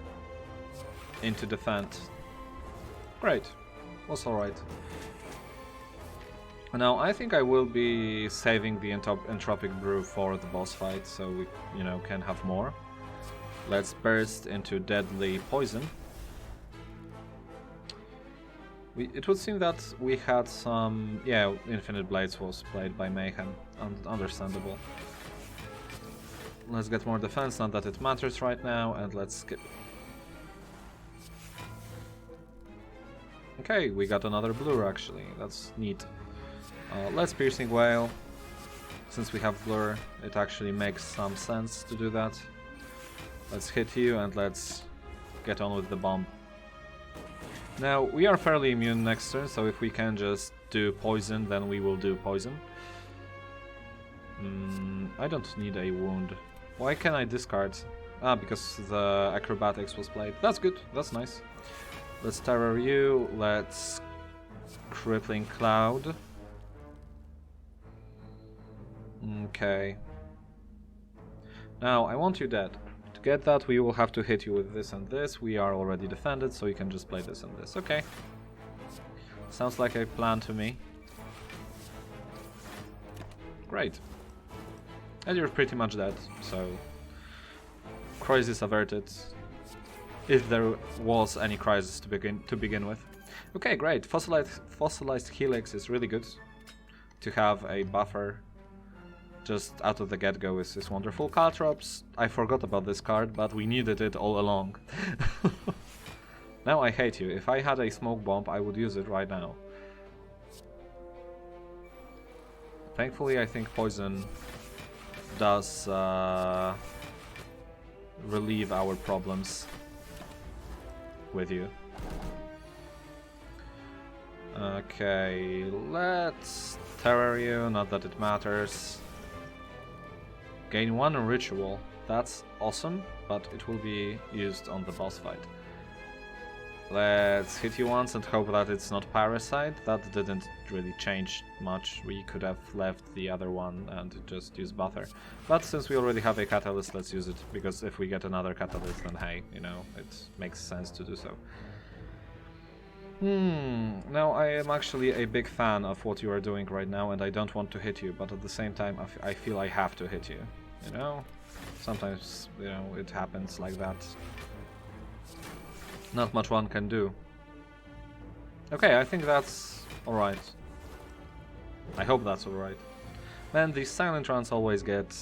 into defend. Great, was alright. Now I think I will be saving the Entropic Brew for the boss fight, so we, you know, can have more. Let's burst into Deadly Poison. It would seem that we had some... Yeah, Infinite Blades was played by Mayhem. Understandable. Let's get more defense, not that it matters right now, and let's skip. Okay, we got another blur actually, that's neat. Let's Piercing Whale. Since we have blur, it actually makes some sense to do that. Let's hit you and let's get on with the bomb. Now, we are fairly immune next turn, so if we can just do poison, then we will do poison. I don't need a wound. Why can I discard? Ah, because the acrobatics was played. That's good, that's nice. Let's terror you, let's Crippling Cloud. Okay. Now, I want you dead. To get that, we will have to hit you with this and this. We are already defended, so you can just play this and this. Okay. Sounds like a plan to me. Great. And you're pretty much dead, so... Crisis averted. If there was any crisis to begin with. Okay, great. Fossilized Helix is really good. To have a buffer just out of the get-go is wonderful. Caltrops, I forgot about this card, but we needed it all along. Now I hate you. If I had a smoke bomb, I would use it right now. Thankfully, I think poison does relieve our problems with you. Okay, let's terror you, not that it matters. Gain 1 ritual, that's awesome, but it will be used on the boss fight. Let's hit you once and hope that it's not Parasite. That didn't really change much. We could have left the other one and just use Buffer. But since we already have a Catalyst, let's use it, because if we get another Catalyst, then hey, you know, it makes sense to do so. Now I am actually a big fan of what you are doing right now, and I don't want to hit you, but at the same time I feel I have to hit you, you know? Sometimes, you know, it happens like that. Not much one can do. Okay, I think that's alright. I hope that's alright. Man, these silent runs always get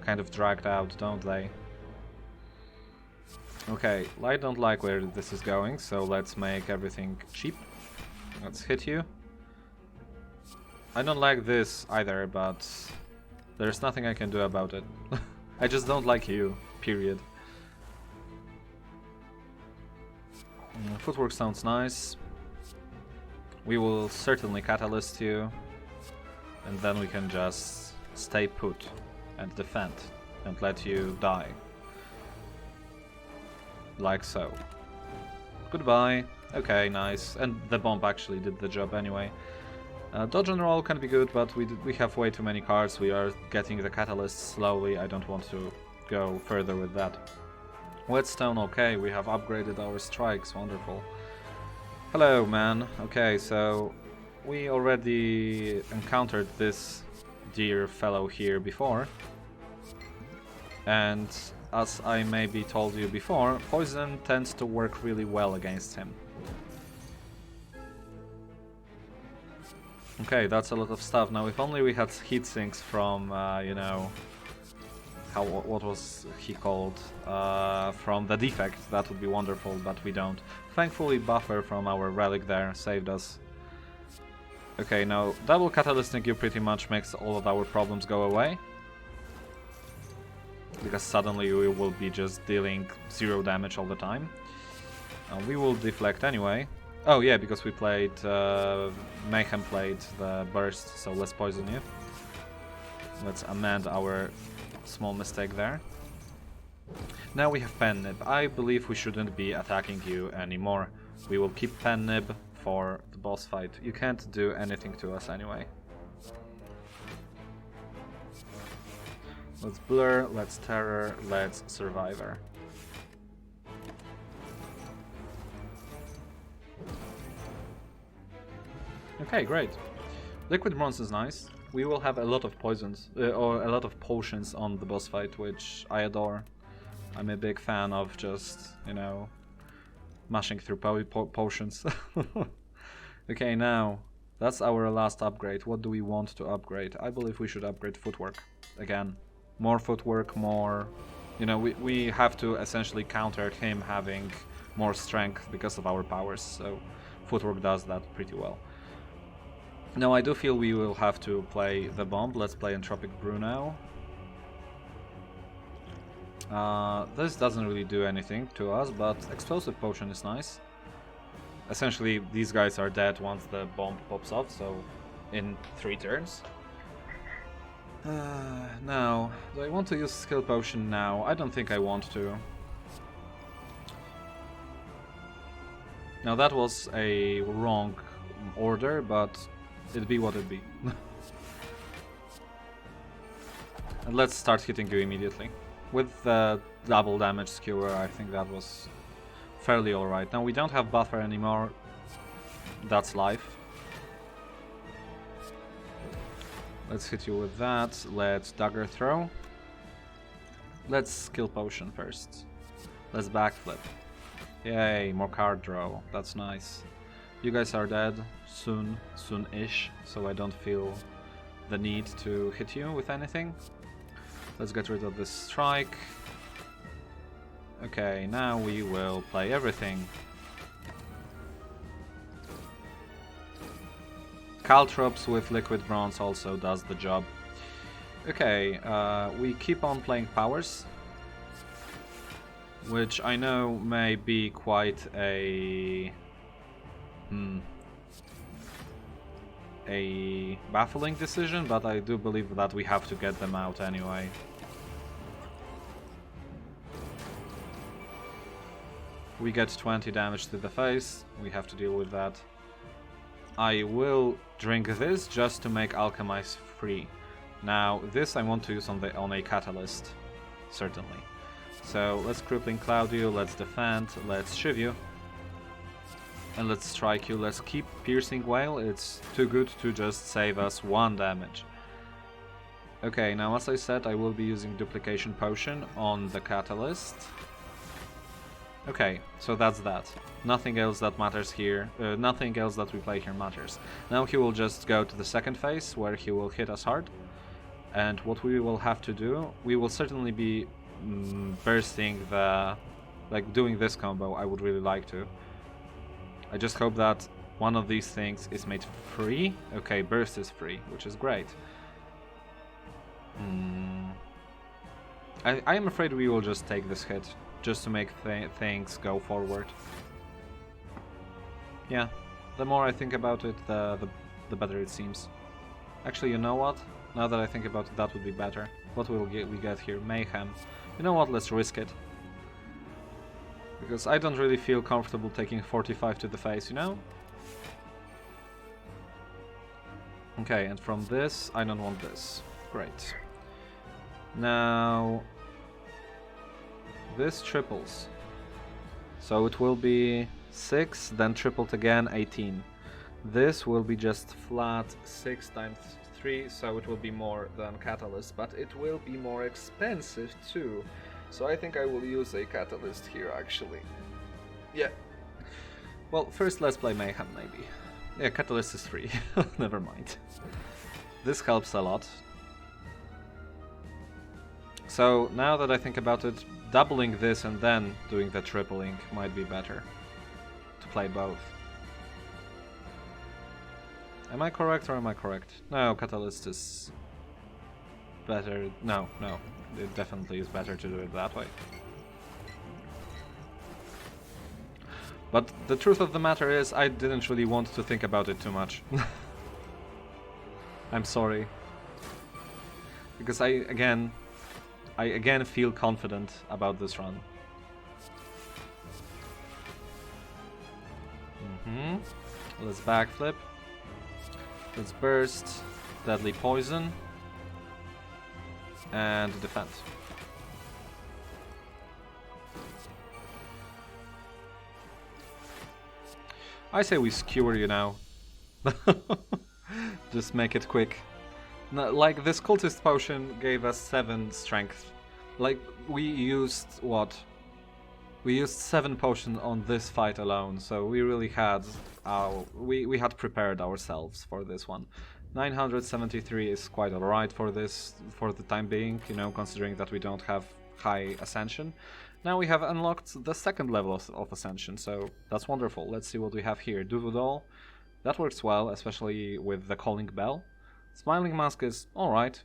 kind of dragged out, don't they? Okay, I don't like where this is going, so let's make everything cheap. Let's hit you. I don't like this either, but there's nothing I can do about it. I just don't like you, period. Footwork sounds nice. We will certainly Catalyst you, and then we can just stay put and defend and let you die. Like so. Goodbye. Okay, nice. And the bomb actually did the job anyway. Dodge and roll can be good, but we have way too many cards. We are getting the Catalyst slowly. I don't want to go further with that. Whetstone, okay, we have upgraded our strikes, wonderful. Hello, man. Okay, so we already encountered this dear fellow here before. And as I maybe told you before, poison tends to work really well against him. Okay, that's a lot of stuff. Now, if only we had heat sinks from, you know... what was he called? From the defect, that would be wonderful, but we don't. Thankfully, Buffer from our relic there saved us. Okay, now double Catalysting you pretty much makes all of our problems go away. Because suddenly we will be just dealing 0 damage all the time. We will deflect anyway. Oh yeah, because we played... Mayhem played the burst, so let's poison you. Let's amend our small mistake there. Now we have Pen Nib. I believe we shouldn't be attacking you anymore. We will keep Pen Nib for the boss fight. You can't do anything to us anyway. Let's Blur, let's Terror, let's Survivor. Okay, great. Liquid Bronze is nice. We will have a lot of poisons, or a lot of potions on the boss fight, which I adore. I'm a big fan of just, you know, mashing through potions. Okay, now, that's our last upgrade. What do we want to upgrade? I believe we should upgrade footwork. Again, more footwork, more... You know, we have to essentially counter him having more strength because of our powers, so footwork does that pretty well. Now, I do feel we will have to play the bomb. Let's play Entropic Brew now. This doesn't really do anything to us, but Explosive Potion is nice. Essentially, these guys are dead once the bomb pops off, so in 3 turns. Now, do I want to use Skill Potion now? I don't think I want to. Now, that was a wrong order, but it'd be what it'd be. And let's start hitting you immediately. With the double damage skewer, I think that was fairly alright. Now we don't have buffer anymore. That's life. Let's hit you with that. Let's dagger throw. Let's skill potion first. Let's backflip. Yay, more card draw. That's nice. You guys are dead soon-ish, so I don't feel the need to hit you with anything. Let's get rid of this strike. Okay, now we will play everything. Caltrops with liquid bronze also does the job. Okay, we keep on playing powers, which I know may be quite a baffling decision, but I do believe that we have to get them out anyway. We get 20 damage to the face, we have to deal with that. I will drink this just to make Alchemize free. Now, this I want to use on a Catalyst, certainly. So, let's Crippling Cloud you, let's defend, let's Shiv you. And let's strike you, let's keep Piercing Wail, it's too good to just save us 1 damage. Okay, now as I said, I will be using Duplication Potion on the Catalyst. Okay, so that's that. Nothing else that matters here, nothing else that we play here matters. Now he will just go to the second phase, where he will hit us hard. And what we will have to do, we will certainly be bursting the... like doing this combo, I would really like to. I just hope that one of these things is made free. Okay, burst is free, which is great. I am afraid we will just take this hit, just to make things go forward. Yeah, the more I think about it, the better it seems. Actually, you know what? Now that I think about it, that would be better. What will we get here? Mayhem. You know what? Let's risk it. Because I don't really feel comfortable taking 45 to the face, you know? Okay, and from this, I don't want this. Great. Now... this triples. So it will be 6, then tripled again, 18. This will be just flat 6 times 3, so it will be more than Catalyst, but it will be more expensive too. So I think I will use a Catalyst here, actually. Yeah. Well, first let's play Mayhem, maybe. Yeah, Catalyst is free. Never mind. This helps a lot. So, now that I think about it, doubling this and then doing the tripling might be better. To play both. Am I correct or am I correct? No, Catalyst is... better. No. It definitely is better to do it that way. But the truth of the matter is, I didn't really want to think about it too much. I'm sorry. Because I again feel confident about this run. Let's backflip. Let's burst. Deadly poison. And defend. I say we skewer you now. Just make it quick. No, like, this cultist potion gave us 7 strength. Like, we used, what? We used 7 potions on this fight alone, so we really had we had prepared ourselves for this one. 973 is quite alright for this, for the time being, you know, considering that we don't have high ascension. Now we have unlocked the second level of ascension, so that's wonderful. Let's see what we have here. Doodle, that works well, especially with the calling bell. Smiling mask is alright.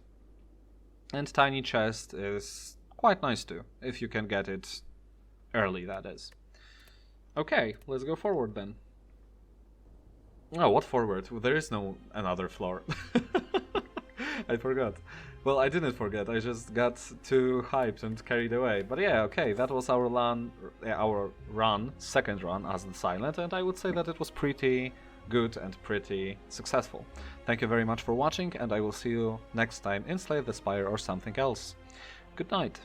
And tiny chest is quite nice too, if you can get it early, that is. Okay, let's go forward then. Oh, what forward? There is no another floor. I forgot. Well, I didn't forget, I just got too hyped and carried away. But yeah, okay, that was our second run as the Silent, and I would say that it was pretty good and pretty successful. Thank you very much for watching, and I will see you next time in Slay the Spire or something else. Good night.